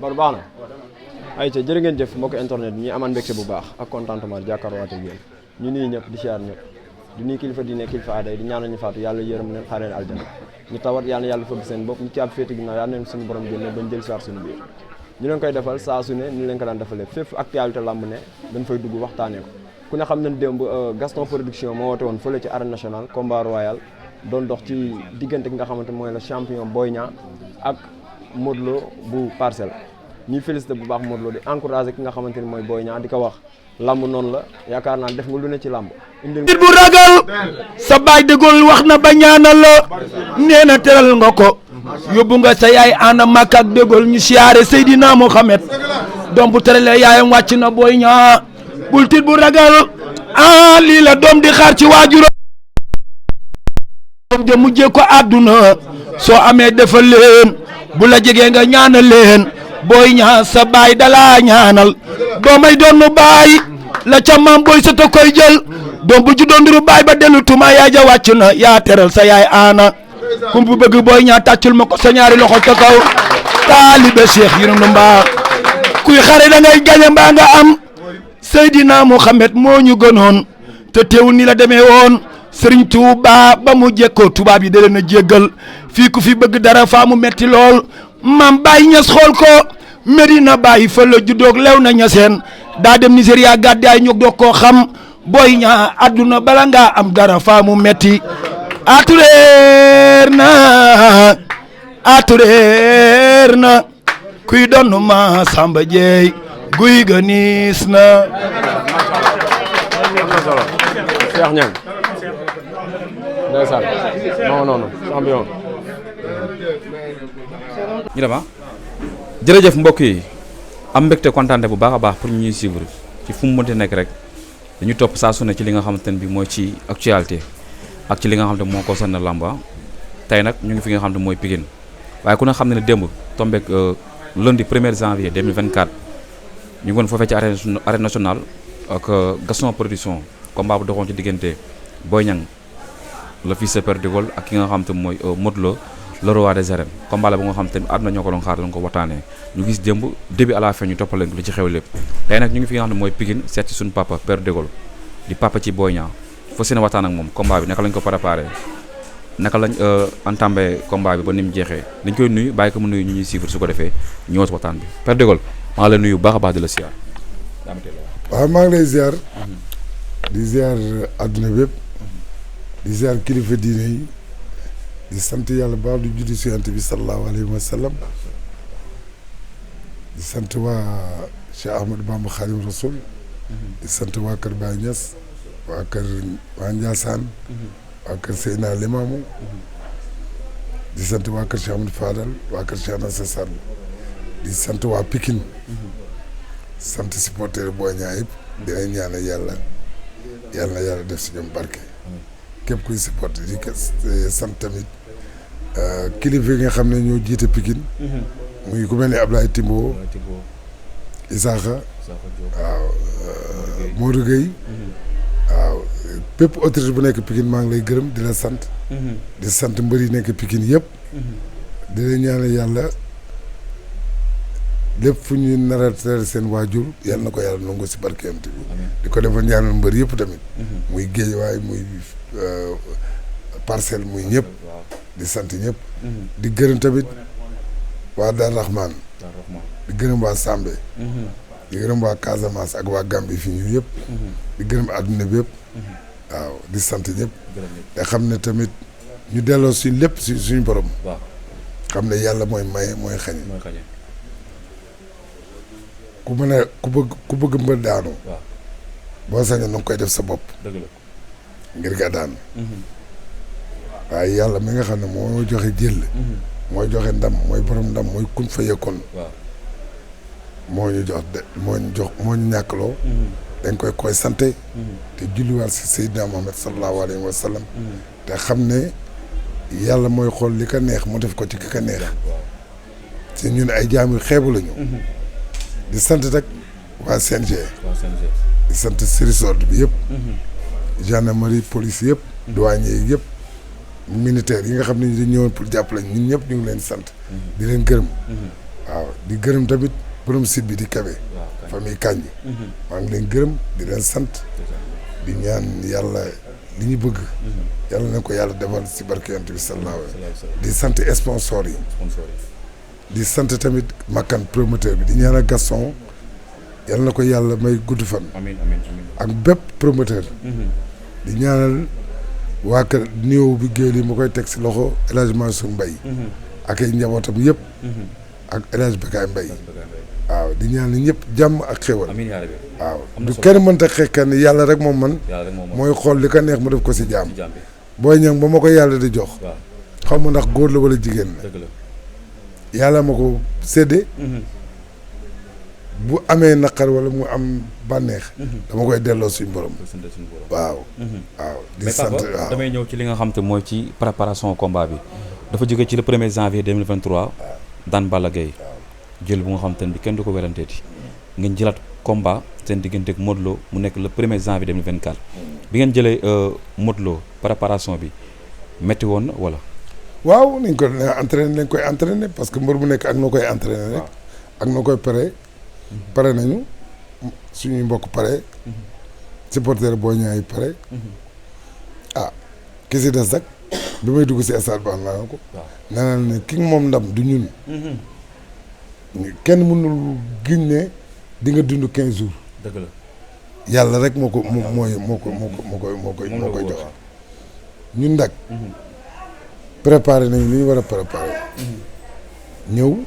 bar baax na ayca jërë ngeen jëf mbokk internet ñi amaan mbégte bu baax ak contentement jàkkaarwaate ak yéen ñu nuyu ñëpp di siyaar ñëpp di nuyu kilifa diine kilifa aada yi di ñaanal ñu faatu yàlla yërëm leen xaaree leen aljana ñu tawat yàlla fëgg seen bopp ñu ci ab féete ginnaaw yàlla neen suñu borom génne bañ jël siwaat suñu biir ñu leen koy defal saa su ne ni leen ko daan defalee fépp actualité lamb ne dañ fay dugg waxtaanee ko ku ne xam nañ démb Gaston Production moo woote woon fële ci arène nationale combat royal doon dox ci diggante ki nga xamante mooy la champion Boy Niang ak Modou Lo bu Parcelles ñuy félicité bu baax Modou Lo di encouragé ki nga xamante ni mooy Boy Niang di ko wax lamb noonu la yaakaar naa def nga lu ne ci lamb nit bu ragal sa baay déggool wax na ba ñaanal la nee na teral nga ko yóbbu nga sa yaay ana Makka ak déggool ñu siyaare Seydina Mohamed doom bu teralee yaayam wàcc na Boy Niang bul tit bu ragal lii la doom di xaar ci waajur doom ja mujjee ko àdduna soo amee defal leen bu la jegee nga ñaanal leen Boy Niang sa baay dala ñaanal doomay doonu baay la ca maam booy sa ta koy jël doom bu ju doondiru baay ba dellu tuma yaay ja wàcc na yaa teral sa yaay aana kum bu bëgg Boy Niang tàccul ma ko sa ñaari loxo ca kaw taalibe Cheikh Yérim Mbaa kuy xare da ngay gañe mbaa nga am Seydina Mohamed moo ñu gënoon te teewul ni la demee woon Serigne Touba ba mu jekkoo tubaab yi da leen a jéggal fii ku fi bëgg dara faa mu metti lool maam Baye Niass xool ko Medina Baye fa la juddoog lew na ñaseen daa dem Nigéria gàddaay ñu doog koo xam Boy Niang àdduna bala ngaa am dara faa mu metti atureer na kuy doon ma Samba Jeey guy ga niis na Cheikh Niang ndeysaan non champion ñu dem jërëjëf mbokk yi am mbégte kontaante bu baax a baax pour ñu ñuy suivre ci fu mu mënti nekk rek dañu topp saa su ne ci li nga xamante ne bi mooy ci actualité ak ci li nga xam ne moo concerne lamba tey nag ñu ngi fi nga xam ne mooy Pikine waaye ku ne xam ne démb tombeek lundi 1er janvier 2024 ñu ngi woon foofee ci arène nationale ak Gaston Production combat bu doxoon ci diggante Boy Niang le fils de Père de Gaulle ak ki nga xam te mooy Modou Lo le roi des arènes combat la bu nga xam te àdduna ñoo ko doon xaar doon ko waxtaanee ñu gis démb début à la fin ñu toppal leen lu ci xew lépp tey nag ñu ngi fi nga xam ne mooy Pikine seet ci suñu papa Père de Gaulle di papa ci Boy Niang fas yéene waxtaan ak moom combat bi naka lañ ko préparé naka lañ entamé combat bi ba ni mu jeexee dañ koy nuyu bàyyi ko mu nuyu ñu ñuy suivre su ko defee ñëwaat waxtaan bi Père de Gaulle maa ngi lay nuyu bu baax a baax di la siyaar. waaw maa ngi lay ziar di ziar àdduna bépp di ziar kilifa diine yi di sant yàlla baax di juddi si yonent bi sallallahu alayhi wa sallam di sant waa Cheikh Ahmadou Bamba Khadim Rasoul di sant waa kër Baye Niass waa kër waa Ndiassane waa kër Seydina Limamou di sant waa kër Cheikh Amadou Fadal waa kër Cheikh Nassa Sall di sant waa Pikine sant supporter Boy Niang yëpp dinañ ñaanal yàlla na yàlla def si ñoom barke képp kuy supporter di sant tamit kilifa yi nga xam ne ñoo jiite Pikine muy ku mel ni Ablaye Timbo Isaaxa waaw Modou Gueye waaw bépp autorité bu nekk Pikine maa ngi lay gërëm di la sant di sant mbër yi nekk Pikine yëpp di la ñaanal yàlla lépp fu ñuy nar a teral seen waajur yàlla na ko yàlla nangu si barkeemte bi di ko defal ñaanal mbër yëpp tamit muy Guédiawaye muy Parcelles muy ñëpp di sant ñëpp di gërëm tamit waa Dar Rahman di gërëm waa Sambé di gërëm waa Casamance ak waa Gambie fi ñu yëpp di gërëm àdduna bi yëpp waaw di sant ñëpp te xam ne tamit ñu delloo si lépp si suñu borom xam ne yàlla mooy maye mooy xañe ku mën a ku bëgg mbër daanu boo sañoon na nga koy def sa bopp ngir nga daan waaye yàlla mi nga xam ne moo joxe jël mooy joxe ndam mooy borom ndam mooy kun fa yëkkoon moo ñu ñàkkloo dañ koy sante te julliwaat si Seydina Muhammad sallallahu alayhi wa sallam te xam ne yàlla mooy xool li ko neex mu def ko ci ki ko neex si ñun ay jaam yu xeebu lañu di sant rek waa CNG di sant service d'ordre bi yëpp gendarmerie police yëpp douanier yi yëpp militaires yi nga xam ne dañ ñëwoon pour jàppale ñun ñëpp ñu ngi leen sant di leen gërëm waaw di gërëm tamit borom site bi di Kébé famille Kandji maa ngi leen gërëm di leen sant di ñaan yàlla li ñu bëgg yàlla na ko yàlla defal si barke Yonent bi sallallahu alayhi wa sallam di sant sponsor yi di sant tamit Makan promoteur bi di ñaanal Gaston yàlla na ko yàlla may gudd fan ak bépp promoteur di ñaanal waa kër néew bi géwél yi ma koy teg si loxo El Hadj Mansour Mbaye ak ay njabootam yëpp ak El Hadj Bekaay Mbaye waaw di ñaanal ñëpp jàmm ak xéwal waaw du kenn mënta xeex kenn yàlla rek moom man mooy xool li ko neex mu def ko si jàmm Boy Niang ba ma ko yàlla di jox xaw ma ndax góor la wala jigéen la yàlla ma ko séddee bu amee naqar wala mu am bànneex dama koy delloo suñu borom waaw di sant waaw damay ñëw ci li nga xam te mooy ci préparation combat bi dafa jóge ci le 1er janvier 2023 daan Balla Gaye jël bu nga xam te ne bi kenn du ko weranteeti ngeen jëlaat combat seen diggante ak Modou Lo mu nekk le 1er janvier 2024 bi ngeen jëlee Modou Lo préparation bi métti woon na wala waaw nañ ko entraîné lañ koy entraîné parce que mbër bu nekk ak noo koy entraîné rek ak noo koy pare nañu suñuy mbokk pare supporter Boy Niang yi pare ki si des rek bi may dugg si stade ba naa ko nee naa ne ki moom ndam du ñun kenn mënul giñ ne di nga dund 15 jours dëgg la yàlla rek moo koy jox ñun nag préparé nañu li ñu war a préparé ñëw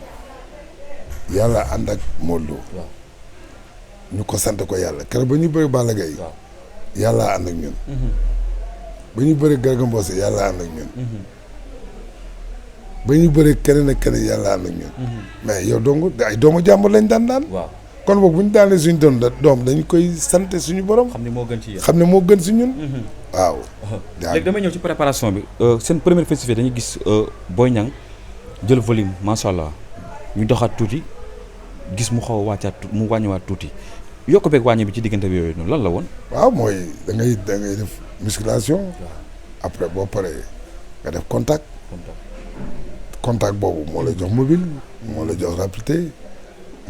yàlla ànd ak Modou Lo ñu ko sant ko yàlla keroog ba ñu bëri Balla Gaye yàlla ànd ak ñun ba ñu bëri Garga Mbossé yàlla ànd ak ñun ba ñu bëri keneen ak keneen yàlla ànd ak ñun mais yow dong ay doomu jàmbur lañ daan kon boog bu ñu daanee suñu doom dañ koy sant suñu borom xam ne moo gën ci yéen xam ne moo gën si ñun waaw léegi damay ñëw ci préparation bi seen première festival dañuy gis Boy Niang jël volume macha allah ñu doxaat tuuti gis mu xaw a wàccaat mu wàññiwaat tuuti yokk beeg wàññi bi ci diggante bi yooyu noonu lan la woon. waaw mooy da ngay def musculation. après boo paree nga def contact boobu moo lay jox mobile moo lay jox rapidité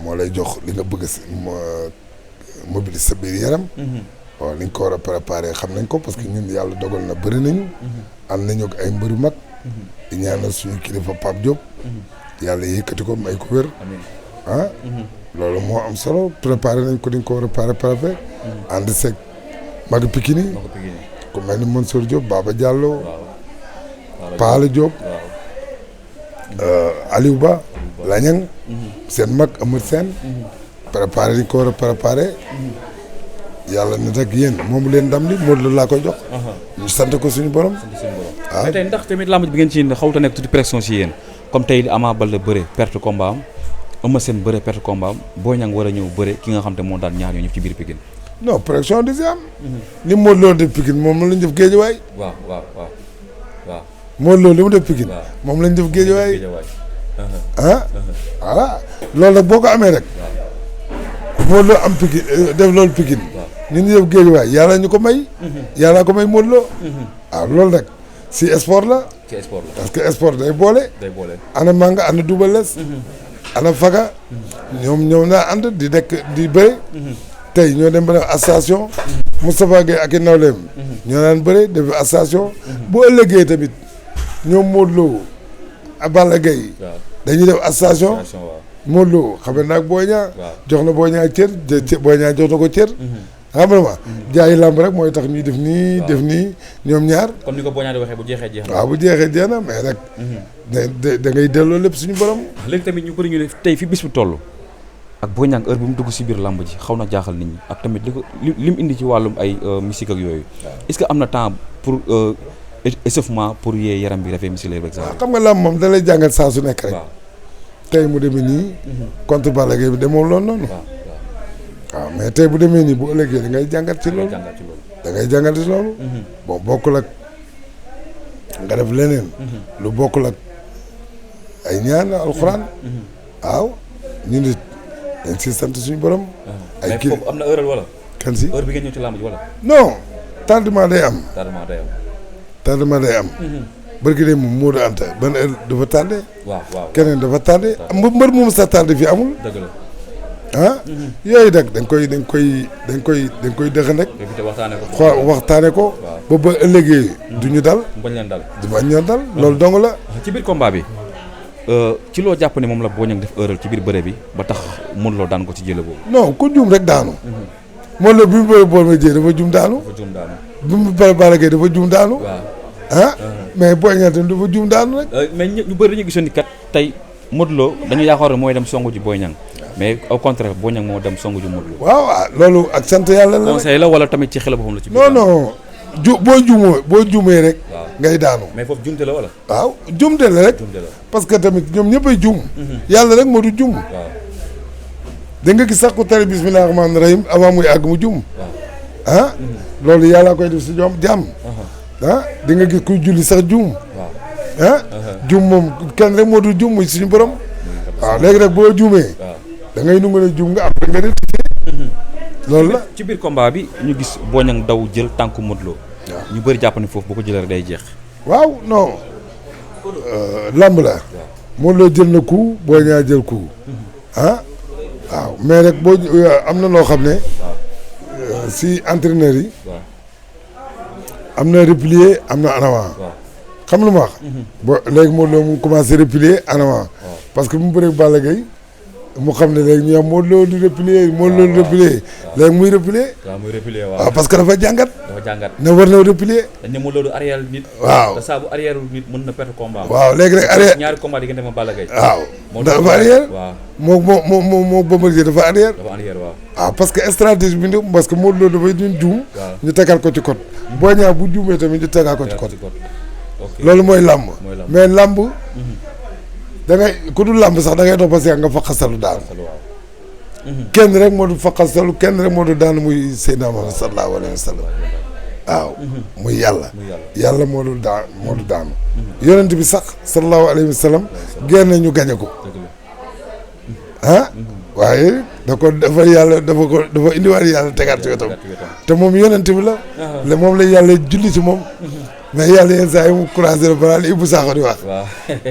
moo lay jox li nga bëgg si mobile sa biir yaram. waaw li nga ko war a préparer xam nañ ko parce que ñun yàlla dogal na bëri nañu. am nañu ak ay mbëru mag. di ñaanal suñu kilifa Pape Diop. yàlla yëkkati ko may ko wér. loolu moo am solo préparé nañ ko dañ ko war a préparé. ànd seeg mag Pikine yi. ku mel ni Mansour Diop Baba Diallo. Paala Diop. Aliou Ba. Lañang seen mag Amar Sène. préparé dañ ko war a préparé. yàlla na rek yéen moom leen ndam li Modou Lo laa koy jox. ñu sant ko suñu borom. mais tey ndax tamit lamb bi ngeen ci xawta nekk tuuti pression si yéen comme tey li Ama Baldé bëre perte combat am Eumeu Sène bëre perte combat am Boy Niang war a ñëw bëre ki nga xam te moo daan ñaar ñoo ñëpp ci biir Pikine. non pression di si am. li Modou Lo def Pikine moom lañ def Guédiawaye. waaw. Modou Lo li mu def Pikine. moom lañ def Guédiawaye. voilà loolu nag boo ko amee rek. Modou Lo am Pikine def loolu Pikine. ñun ñu def Guédiawaye yàlla ñu ko may. yàlla ko may Modou Lo. waaw loolu rek si sport la. ci sport la parce que sport day boole. ana Manga ana Double Less. ana Faga. ñoom naa ànd di nekk di bëre. tey ñoo dem ba def association. Moustapha Gueye ak i nawleem. ñoo daan bëre def association. bu ëllëgee tamit ñoom Modou Lo ak Balla Gaye dañuy def association. Modou Lo xam naa ak Boy Niang. jox na Boy Niang cër Boy Niang jox na ko cër. xam nga ma jaayi làmb rek mooy tax ñuy def nii def nii ñoom ñaar. comme ni ko Boy Niang di waxee bu jeexee jeex na. waaw bu jeexee jeex na mais rek. da ngay delloo lépp suñu borom. léegi tamit ñu bëri ñu ne tey fi bis bi toll ak Boy Niang heure bi mu dugg si biir làmb ji xaw na jaaxal nit ñi ak tamit li mu indi ci wàllum ay musique ak yooyu est-ce que am na temps pour échauffement pour yee yaram bi dafay muscler ba exemple. xam nga làmb moom da lay jàngal saa su nekk rek. tey mu demee nii. contre Balla Gaye bi demoo loolu noonu. waaw mais tey bu demee nii bu ëllëgee da ngay jàngat ci loolu. da ngay jàngat ci loolu. bon bokkul ak nga def leneen. lu bokkul ak ay ñaan alxuraan. waaw ñu nit dañ si sant suñu borom. ay kii mais foofu am na heure wala. kan si heure bi ngeen ñëw ci làmb ji wala. non tardement day am. tardement day am. barki de moom Modou Anta ban heure dafa tardé. waaw keneen dafa tardé mbër moom sa tardé fii amul. dëgg la. yooyu nag dañ koy dëxan rek. waxtaane ko. ba ëllëgee du ñu dal. bañ leen dal. loolu dong la. ci biir combat bi ci loo jàpp ne moom la Boy Niang def erreur ci biir bëre bi ba tax Modou Lo daan ko ci jële boobu. non ku juum rek daanu. Modou Lo bi mu bëre bool ma jëy dafa juum daanu. bi mu bëre Balla Gaye dafa juum daanu. mais Boy Niang tamit dafa juum daanu rek. mais ñu bëri dañu gisoon ni kat tey Modou Lo dañu yaakaar ne mooy dem songu ji Boy Niang mais au contraire Boy Niang moo dem songu ji Modou Lo. waaw loolu ak sant yàlla la. conseil la wala tamit ci xel boppam la ci. non boo juumee rek. ngay daanu. mais foofu jumte la wala. waaw jumte la rek. parce que tamit ñoom ñëppay juum. yàlla rek moo du juum. da nga gis sax ku tari bismillah rahmaani rahim avant muy àgg mu juum. loolu yàlla koy def si ñoom jàmm. di nga gis kuy julli sax juum. juum moom kenn rek moo du juum muy suñu borom. waaw léegi nag boo juumee. da ngay nungu ne juum nga après nga rectifier. loolu la ci biir combat bi ñu gis Boy Niang daw jël tànku Modou Lo. ñu bëri jàpp ne foofu boo ko jëlee rek day jeex. waaw non lamb la. Modou Lo jël na coup Boy Niang jël coup. waaw mais rek boo am na loo xam ne. si entraîneur yi. am na replier am na en avant. xam lu ma wax. bo léegi Modou Lo mu commencé replier en avant. parce que bu mu bëree Balla Gaye mu xam ne léegi ñu am Modou Lo di replier léegi muy replier. waaw parce que dafa jàngat. ne war na replier. dañ ne Modou Lo du arrière nit. waaw te saa bu arrière nit mën na perdre combat. waaw léegi rek arrière ñaari combat diggante ma Balla Gaye. waaw dafa arrière. waaw moo Bombardier dafa arrière. waaw. parce que stratégie bi parce que Modou Lo dafay ñun juum. ñu tegal ko ci code. Boy Niang bu juumee tamit ñu tegal ko ci code. loolu mooy làmb. mais làmb. da ngay ku dul làmb sax da ngay dox ba seeg nga fa xasalu daal. kenn rek moo du fa xasalu kenn rek moo du daan muy Seydina Muhammad sallallahu alayhi wa sallam. waaw muy yàlla. yàlla moo du daanu. yonent bi sax sallallahu alayhi wa sallam génn ñu gañe ko. waaye dafa indiwaat yàlla tegaat ci wetam. te moom yonent bi la. moom la yàlla julli ci moom. mais yàlla yenn saa yi mu croisé la balaa li Ibou Sakho di wax.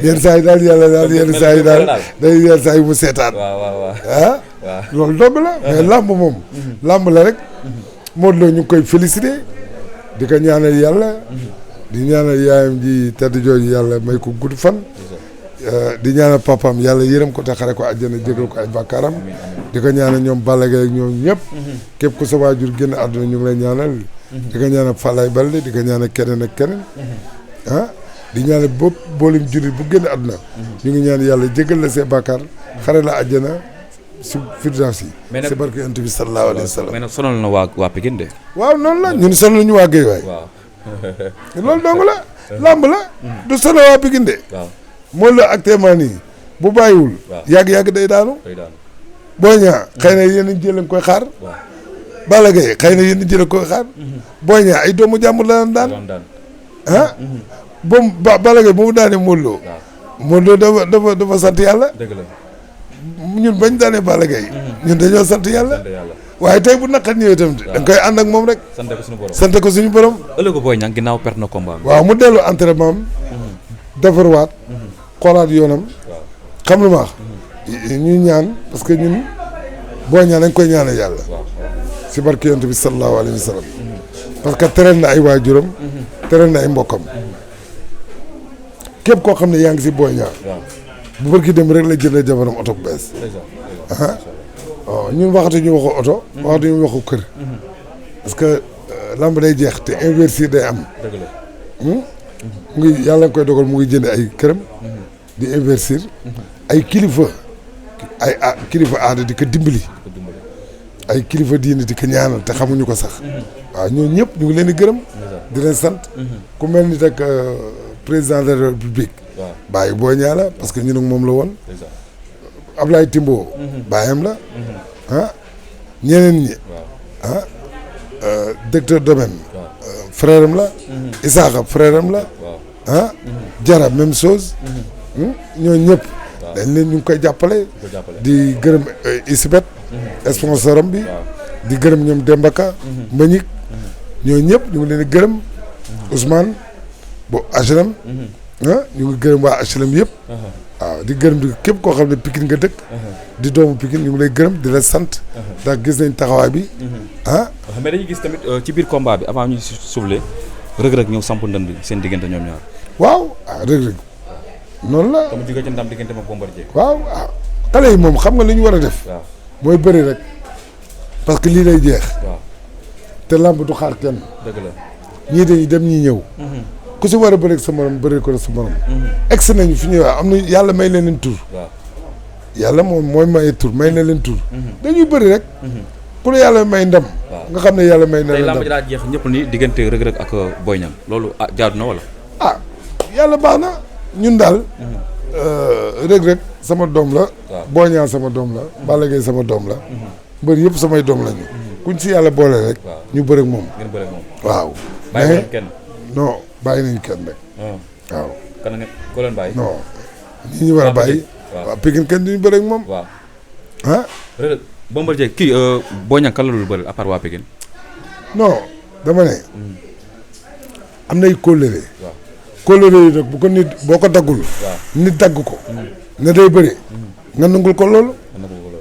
yenn saa yi daal yàlla daal yenn saa yi daal day yenn saa yi mu seetaan. loolu dogg la mais làmb moom. làmb la rek. Modou Lo ñu ngi koy félicité. di ko ñaanal yàlla. di ñaanal yaayam ji tedd jooju yàlla may ko gudd fan. di ñaanal papaam yàlla yërëm ko te xare ko àjjana jégal ko ay bàkkaaram. di ko ñaanal ñoom Balla Gaye ak ñoom ñëpp. képp ku sa waajur génn àdduna ñu ngi lay ñaanal. di ko ñaanal Falaye Balde di ko ñaanal keneen ak keneen. di ñaanal boolem jullit bu génn àdduna. ñu ngi ñaan yàlla jégal la see bàkkaar xare la àjjana si firdawsi yi. si barke yonent bi sallallahu alayhi wa sallam. mais nag sonal na waa Pikine de. waaw noonu la ñun sonal ñu waa Guèye waay. loolu dong la. làmb la. du sonal waa Pikine de. Modou Lo actuellement nii bu bàyyiwul. yàgg-yàgg day daanu. Boy Niang xëy na yéen a jël koy xaar. Balla Gaye xëy na yéen a jël koy xaar. Boy Niang ay doomu jàmbur la daan. Balla Gaye ba mu daanee Modou Lo. Modou Lo dafa sant yàlla. dëgg la ñun bañ daanee Balla Gaye ñun dañoo sant yàlla. waaye tey bu naqat ñëwee tamit da nga koy ànd ak moom rek. sant ko suñu borom. ëllëgu Boy Niang ginnaaw perte na combat bi. waaw mu dellu entraînement am. defarwaat. xoolaat yoonam. xam lu ma wax. ñuy ñaan parce que ñun Boy Niang dañ koy ñaanal yàlla. si barke yonent bi sallallahu alayhi wa sallam. parce que teral na ay waajuram. teral na ay mbokkam. képp koo xam ne yaa ngi si Boy Niang. bu barki dem rek la jëndee jabaram oto bu bees. waaw ñun waxatuñu waxu oto. waxatuñu waxu kër. parce que lamb day jeex te investir day am. mu ngi yàlla nga koy dogal mu ngi jënd ay këram. di investir. ay kilifa. kilifa aada di ko dimbali. ay kilifa diine di ko ñaanal te xamuñu ko sax. waaw ñooñu ñëpp ñu ngi leen di gërëm. di leen sant. ku mel ni rek président de la république. bàyyi Boy Niang la parce que ñun ak moom la woon. Ablaye Timbo. bàyyam la. ñeneen ñi. directeur domaine. frère am la. Isaaxa frère am la. Jara même chose. ñooñu ñëpp. dañ leen ñu ngi koy jàppale. di gërëm Isibet. sponsor am bi. di gërëm ñoom Dembaka. Mbagnick. ñooñu ñëpp ñu ngi leen di gërëm. Ousmane. bo HLM. ñu ngi gërëm waa HLM yëpp. waaw di gërëm di képp koo xam ne Pikine nga dëkk. di doomu Pikine ñu ngi lay gërëm di la sant. ndax gis nañ taxawaay bi. mais dañuy gis tamit ci biir combat bi avant ñuy soufflé Reug ñëw samp ndënd seen diggante ñoom ñaar. waaw Reug noonu la. comme jógee ci ndam diggante ma Bombardier. waaw xale yi moom xam nga li ñu war a def. waaw mooy bëri rek parce que lii lay jeex. waaw te lamb du xaar kenn. dëgg la. ñii dañuy dem ñii ñëw. ku si war a bëri sa morom bëri ko sa morom. egsi nañu fi ñuy wax am na yàlla may leen tur. waaw yàlla moom mooy maye tur may na leen tur. dañuy bëri rek. ku la yàlla may ndam. nga xam ne yàlla may na leen ndam tey lamb ji daa jeex ñëpp ni diggante Reug ak Boy Niang loolu jaadu na wala. yàlla baax na ñun daal. Reug sama doom la. waaw Boy Niang sama doom la. Balla Gaye sama doom la. mbër yëpp samay doom lañu. kuñ si yàlla boole rek. ñu bëri ak moom. ngeen bëri ak moom. waaw. bàyyi leen kenn. non bàyyi nañu kenn rek. waaw. kan nga ko leen bàyyi. non ñi ñu war a bàyyi. waaw Pikine kenn duñu bëri ak moom. waaw. Reug Bombardier kii Boy Niang kan la dul bëri à part waa Pikine. non dama ne. am nay kóllëre. waaw kóllëre yi nag bu ko nit boo ko daggul. waaw nit dagg ko. ne day bëri. nga nangul ko loolu.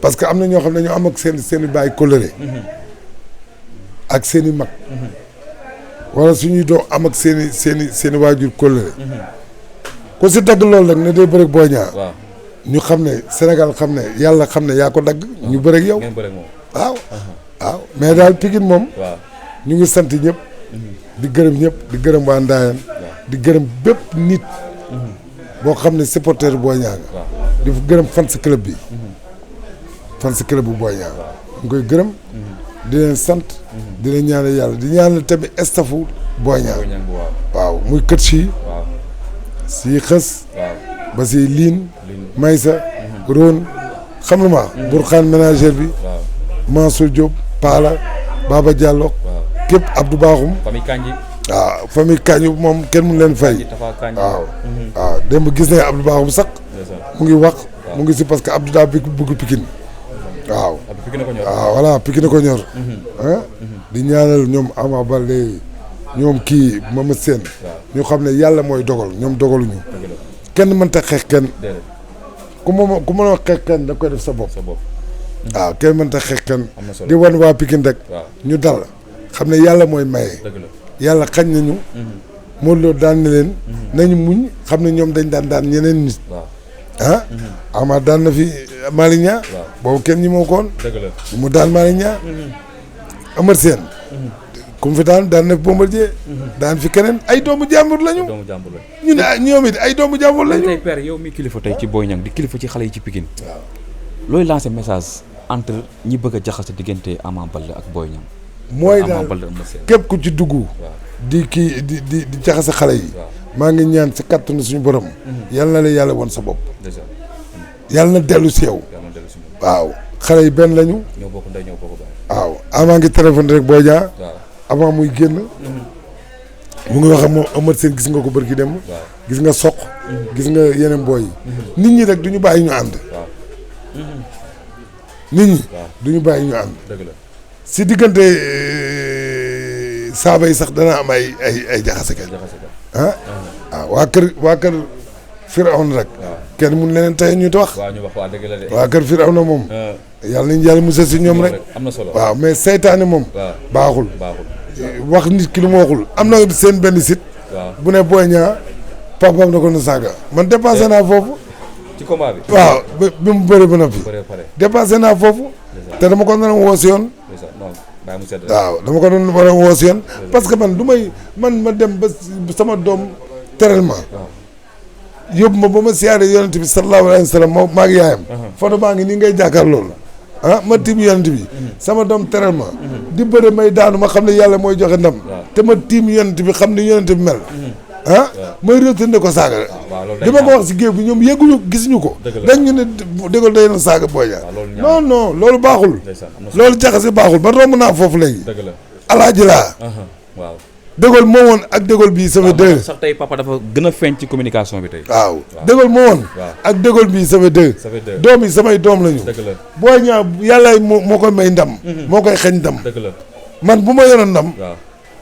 parce que am na ñoo xam ne ñoo am ak seen i bàyyi kóllëre. ak seen i mag. wala suñuy doom am ak seen i waajur kóllëre. ku si dagg loolu nag ne day bëri Boy Niang. waaw ñu xam ne Sénégal xam ne yàlla xam ne yaa ko dagg. ñu bëri ak yow. ngeen bëri ak moom. waaw. waaw mais daal Pikine moom. waaw ñu ngi sant ñëpp. di gërëm ñëpp di gërëm waa Ndaayaan. di gërëm bépp nit. boo xam ne supporter Boy Niang nga. di gërëm fans club bi. fans club bu Boy Niang. ñu koy gërëm. di leen sant. di leen ñaanal yàlla di ñaanal tamit staffu Boy Niang. waaw muy kët si. waaw si xës. waaw ba si liin. Maysa. Ron xam nga ma. Burxaan ménagère bi. waaw Mansour Diop Paala Baba Diallo. képp Abdou Bakhoum. famille Kanji. waaw famille Kanji moom kenn mu leen fay. waaw. waaw démb gis nañ Abdou Bakhoum sax. mu ngi wax. mu ngi si parce que Abdou daa bëgg Pikine. waaw. waaw voilà Pikine ko ñor. di ñaanal ñoom Ama Baldé ñoom kii Mama Sène. ñu xam ne yàlla mooy dogal ñoom dogaluñu. kenn mënta xeex kenn. ku mën a xeex kenn da koy def sa bopp. waaw kenn mënta xeex kenn. di wan waa Pikine rek. ñu dal xam ne yàlla mooy maye. yàlla xañ nañu. Modou Lo daan na leen. nañu muñ xam ne ñoom dañ daan ñeneen nit. Ama daan na fi Malick Niang. boobu kenn ñi moo ko woon. mu daan Malick Niang. Amar Sène. ku mu fi daan na fi Bombardier. daan fi keneen ay doomu jàmbur lañu. ñu ne ñoom it ay doomu jàmbur lañu. tey père yow mi kilifa tey ci Boy Niang di kilifa ci xale yi ci Pikine. looy lancer message entre ñi bëgg a jaxase diggante Ama Baldé ak Boy Niang. mooy daal képp ku ci dugg. di kii di jaxase xale yi. maa ngi ñaan si kattanu suñu borom. yal na la yàlla woon sa bopp. yàlla na dellu si yow. waaw xale yi benn lañu. waaw avant ngi téléphone rek Boy Niang. avant muy génn. mu ngi wax ak moom Amath Sène gis nga ko bërki dem. gis nga soq. gis nga yeneen booy yi. nit ñi rek du ñu bàyyi ñu ànd. nit ñi du ñu bàyyi ñu ànd. si diggante saaba yi sax dana am ay jaxase kay. waa kër Firawna rek. kenn mun leneen tey ñu wax. waa kër Firawna moom. yàlla nañu yàlla musal si ñoom rek. waaw mais seytaane moom. baaxul. wax nit ki lu ma waxul am na seen benn site. bu ne Boy Niang papaam na ko na saaga man dépassé naa foofu. ci combat bi. waaw bi mu bëri ba noppi. dépassé naa foofu. te dama ko doon woo si yoon. waaw dama ko doon war a woo si yoon. parce que man du may ma dem ba sama doom teral ma. yóbbu ma ba ma siyaare yonent bi sallallahu alayhi wa sallam maa ngi yaayam. photo maa ngi nii ngay jàkkaar loolu. ma tiim yonent bi. sama doom teral ma. di bëre may daanu ma xam ne yàlla mooy joxe ndam. te ma tiim yonent bi xam ne yonent bi mel. may retourné ko saaga. di ma ko wax si géew bi ñoom yegguñu gisuñu ko. dañ ñu ne dégal day na saaga Boy Niang. non loolu baaxul. loolu jaxase baaxul ba romb naa foofu léegi. alaaji laa. dégal moo woon ak dégal bii sama deux. sax tey papa dafa gën a feeñ ci communication bi tey. waaw dégal moo woon. ak dégal bii sama deux. doom yi samay doom lañu. Boy Niang yàlla moo koy may ndam. moo koy xeñ ndam. man bu ma yoroon ndam.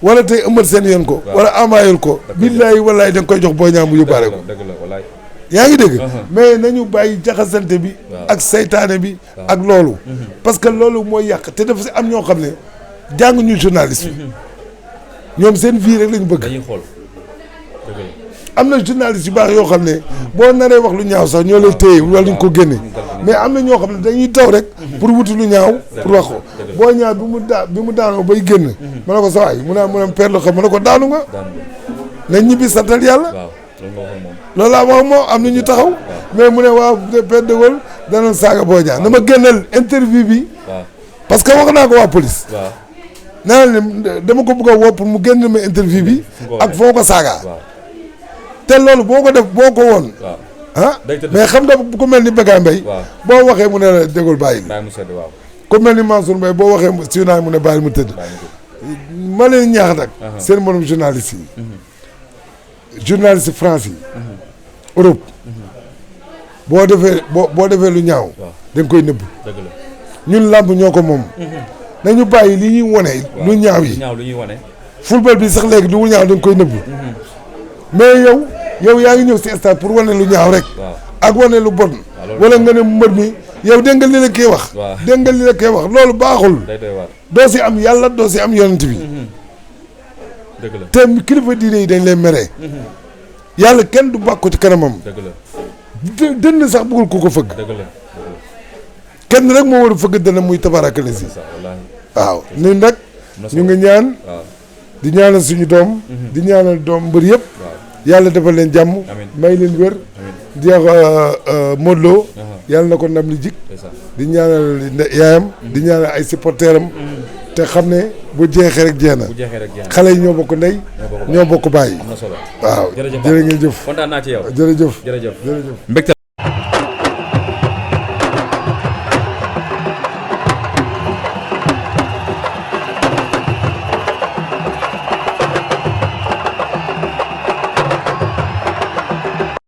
wala tey ëmbat seen yoon ko wala amaayul ko billaahi wallaahi da nga koy jox Boy Niang mu yóbbaale ko yaa ngi dégg mais nañu bàyyi jaxasante bi ak saytaane bi ak loolu parce que loolu mooy yàq te dafa si am ñoo xam ne jànguñu journaliste bi ñoom seen vie rek lañu bëgg dañuy xool am na journaliste yu baax yoo xam ne boo naree wax lu ñaaw sax ñoo lay téye wala ñu ko génne mais am na ñoo xam ne dañuy taw rek pour wuti lu ñaaw pour wax ko Boy Niang bi mu daanoo bay génn ma ne ko sawaay mu ne père la xam ma ne ko daanu nga nañ ñibbi santal yàlla loolu laa wax moom am na ñu taxaw mais mu ne waaw père de Gaulle danoon saaga Boy Niang na ma génneel interview bi parce que wax naa ko waa police nee na dama ko bëgg a woo pour mu génn ma interview bi ak foo ko saagaa te loolu boo ko def boo ko woon mais xam nga bu ko mel ni Bécaye Mbaye boo waxee mu ne la dégul bàyyil ku mel ni Mansour Mbaye boo waxee si naa mu ne bàyyil mu tëdd ma leen ñaax nag seen morom journaliste yi journaliste France yi Europe boo defee lu ñaaw da nga koy nëbb ñun làmb ñoo ko moom nañu bàyyi li ñuy wone lu ñaaw yi football bi sax léegi lu ñaaw da nga koy nëbb mais yow yaa ngi ñëw si stade pour wane lu ñaaw rek ak wane lu bon wala nga ne mbër mi yow dégg nga li la koy wax dégg nga li la koy wax loolu baaxul doo si am yàlla doo si am yonent bi te kilifa diine yi dañ leen meree yàlla kenn du bàkku ci kanamam dënn sax bëggul ku ko fëgg kenn rek moo war a fëgg dana muy tabarakale si waaw ñun nag ñu ngi ñaan di ñaanal suñu doom di ñaanal doom mbër yëpp yàlla defal leen jàmm may leen wér di wax Modou Lo yàlla na ko ndam li jik di ñaanal yaayam di ñaanal ay supporteram te xam ne bu jeexee rek jeex na xale yi ñoo bokk ndey ñoo bokk bàyyi waaw jërë ngeen jëf kontaan naa ci yow jërëjëf mbégte